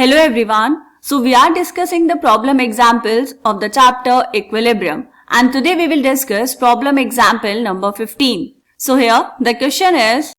Hello everyone. So we are discussing the problem examples of the chapter Equilibrium, and today we will discuss problem example number 15. So here the question is,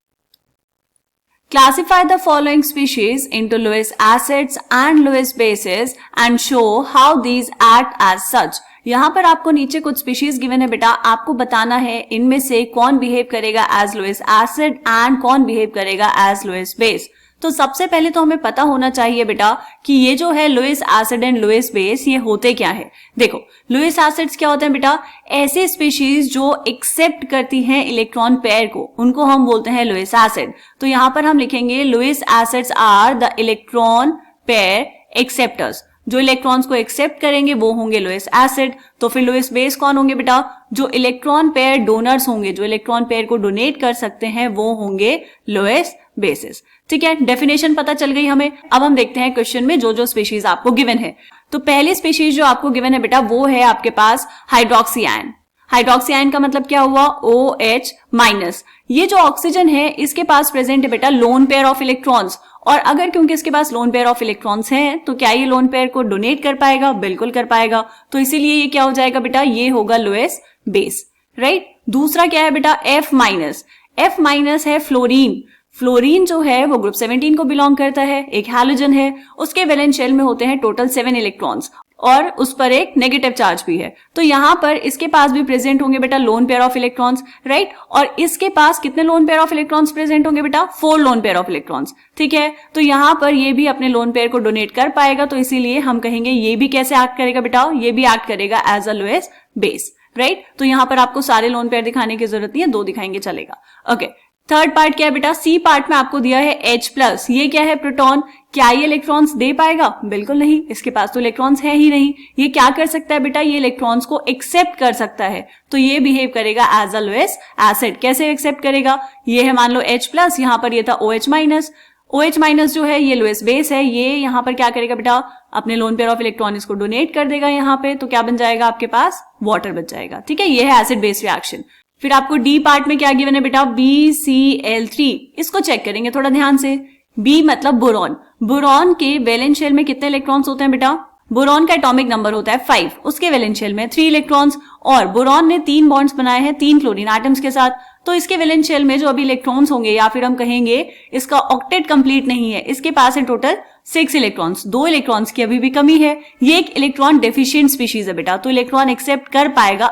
classify the following species into Lewis acids and Lewis bases and show how these act as such. यहाँ पर आपको नीचे कुछ species given है बेटा, आपको बताना है इनमें से कौन बिहेव करेगा एज लुइस एसिड एंड कौन बिहेव करेगा एज लुइस बेस। तो सबसे पहले तो हमें पता होना चाहिए बेटा कि ये जो है Lewis acid and Lewis base ये होते क्या है। देखो लुइस एसिड्स क्या होते हैं बेटा, ऐसे स्पीशीज जो एक्सेप्ट करती हैं इलेक्ट्रॉन पेयर को, उनको हम बोलते हैं लुइस एसिड। तो यहाँ पर हम लिखेंगे Lewis acids are the electron pair acceptors, जो इलेक्ट्रॉन्स को एक्सेप्ट करेंगे वो होंगे लुइस एसिड। तो फिर लुइस बेस कौन होंगे बेटा, जो इलेक्ट्रॉन पेयर डोनर्स होंगे, जो इलेक्ट्रॉन पेयर को डोनेट कर सकते हैं वो होंगे लुइस बेसिस। ठीक है, डेफिनेशन पता चल गई हमें। अब हम देखते हैं क्वेश्चन में जो जो स्पीशीज आपको गिवन है। तो पहली स्पीशीज जो आपको गिवन है बेटा वो है आपके पास हाइड्रोक्सी आयन। हाइड्रोक्सी आयन का मतलब क्या हुआ, OH माइनस। ये जो ऑक्सीजन है इसके पास प्रेजेंट है बेटा लोन पेयर ऑफ इलेक्ट्रॉन्स, और अगर क्योंकि इसके पास लोन पेयर ऑफ इलेक्ट्रॉन्स हैं तो क्या ये लोन पेयर को डोनेट कर पाएगा, बिल्कुल कर पाएगा। तो इसीलिए ये क्या हो जाएगा बेटा, ये होगा लुइस बेस, राइट। दूसरा क्या है बेटा, F माइनस। F माइनस है फ्लोरीन। फ्लोरीन जो है वो ग्रुप 17 को बिलोंग करता है, एक हैलोजन है, उसके वैलेंस शेल में होते हैं टोटल 7 इलेक्ट्रॉन्स और उस पर एक नेगेटिव चार्ज भी है। तो यहां पर इसके पास भी प्रेजेंट होंगे बेटा lone pair of electrons, right. और इसके पास कितने lone pair of electrons present होंगे बेटा, 4 लोन पेयर ऑफ इलेक्ट्रॉन्स। ठीक है, तो यहां पर ये भी अपने लोन पेयर को डोनेट कर पाएगा, तो इसीलिए हम कहेंगे ये भी कैसे एक्ट करेगा बेटा, ये भी एक्ट करेगा as a Lewis base, right. तो यहां पर आपको सारे लोन पेयर दिखाने की जरूरत नहीं है, 2 दिखाएंगे चलेगा। ओके, थर्ड पार्ट क्या है बेटा, सी पार्ट में आपको दिया है H प्लस। ये क्या है, प्रोटॉन। क्या ये इलेक्ट्रॉन्स दे पाएगा, बिल्कुल नहीं, इसके पास तो इलेक्ट्रॉन्स है ही नहीं। ये क्या कर सकता है बेटा, ये इलेक्ट्रॉन्स को एक्सेप्ट कर सकता है, तो ये बिहेव करेगा एज अ लुइस एसिड। कैसे एक्सेप्ट करेगा, ये है मान लो H प्लस, यहां पर ये था OH माइनस। OH माइनस जो है ये लुइस बेस है, ये यहां पर क्या करेगा बेटा, अपने लोन पेयर ऑफ इलेक्ट्रॉन इसको डोनेट कर देगा यहाँ पे, तो क्या बन जाएगा आपके पास, वाटर बच जाएगा। ठीक है, ये है एसिड बेस रिएक्शन। फिर आपको डी पार्ट में क्या गिवन है बेटा, BCl3। इसको चेक करेंगे थोड़ा ध्यान से। B मतलब बोरॉन। बोरॉन के वैलेंस शेल में कितने इलेक्ट्रॉन्स होते हैं बेटा, बोरॉन का एटॉमिक नंबर होता है 5, उसके वैलेंस शेल में 3 इलेक्ट्रॉन्स, और बोरॉन ने 3 बॉन्ड्स बनाए हैं 3 क्लोरीन एटम्स के साथ। तो इसके वैलेंस शेल में जो अभी इलेक्ट्रॉन्स होंगे, या फिर हम कहेंगे इसका ऑक्टेट कंप्लीट नहीं है, इसके पास है टोटल 6 इलेक्ट्रॉन्स, 2 इलेक्ट्रॉन्स की अभी भी कमी है। ये एक इलेक्ट्रॉन डेफिशिएंट स्पीशीज है बेटा, तो इलेक्ट्रॉन एक्सेप्ट कर पाएगा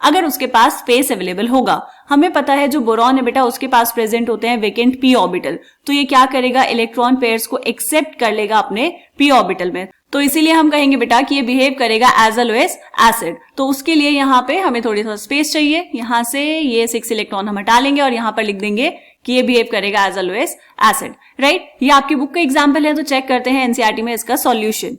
अगर उसके पास स्पेस अवेलेबल होगा। हमें पता है जो बोरॉन है बेटा उसके पास प्रेजेंट होते हैं वेकेंट p ऑर्बिटल, तो ये क्या करेगा, इलेक्ट्रॉन पेयर्स को एक्सेप्ट कर लेगा अपने p ऑर्बिटल में। तो इसीलिए हम कहेंगे बेटा कि ये बिहेव करेगा एज अ लुइस एसिड। तो उसके लिए यहाँ पे हमें थोड़ी सा स्पेस चाहिए, यहाँ से ये 6 इलेक्ट्रॉन हम हटा लेंगे और यहाँ पर लिख देंगे कि ये बिहेव करेगा as a Lewis acid, right. ये आपकी बुक का एग्जाम्पल है, तो चेक करते हैं एनसीईआरटी में इसका सॉल्यूशन।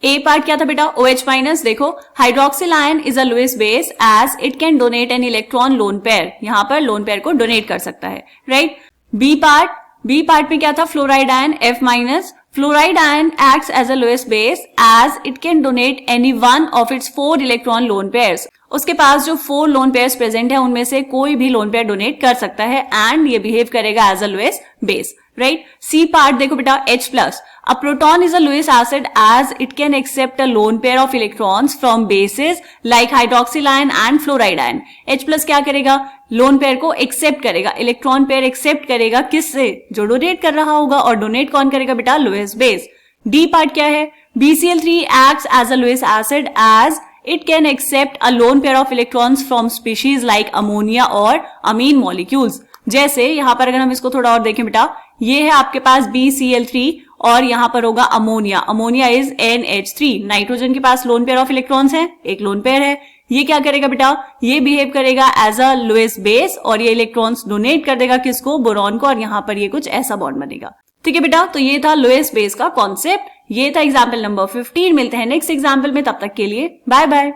ए पार्ट क्या था बेटा, OH माइनस। देखो hydroxyl ion is a Lewis base as it can donate an electron lone pair, यहां पर लोन पेयर को डोनेट कर सकता है, राइट। बी पार्ट में क्या था, fluoride ion F minus. Fluoride ion acts as a Lewis base as it can donate any one of its 4 electron lone pairs. उसके पास जो 4 लोन पेयर्स प्रेजेंट है उनमें से कोई भी लोन पेयर डोनेट कर सकता है, एंड ये बिहेव करेगा as a Lewis base, right. C part देखो बेटा, H plus. A proton is a Lewis acid as it can accept a lone pair of electrons from bases like hydroxyl ion and fluoride ion. H plus क्या करेगा, lone pair को accept करेगा, electron pair accept करेगा किससे, जो donate कर रहा होगा, और डोनेट कौन करेगा बेटा, लुइस बेस। डी पार्ट क्या है, BCl3 acts as a Lewis acid as it can accept a lone pair of electrons from species like ammonia और amine molecules। जैसे यहाँ पर अगर हम इसको थोड़ा और देखें बेटा, ये है आपके पास BCl3 और यहाँ पर होगा ammonia. Ammonia is NH3। Nitrogen के पास लोन पेयर ऑफ इलेक्ट्रॉन्स है, एक लोन पेयर है। ये क्या करेगा बेटा, ये बिहेव करेगा एज अ लुइस बेस, और ये इलेक्ट्रॉन्स डोनेट कर देगा किसको, बोरॉन को, और यहाँ पर ये कुछ ऐसा बॉन्ड बनेगा। ठीक है बेटा, तो ये था लुइस बेस का कॉन्सेप्ट, ये था एग्जाम्पल नंबर 15। मिलते हैं नेक्स्ट एग्जाम्पल में, तब तक के लिए बाय बाय।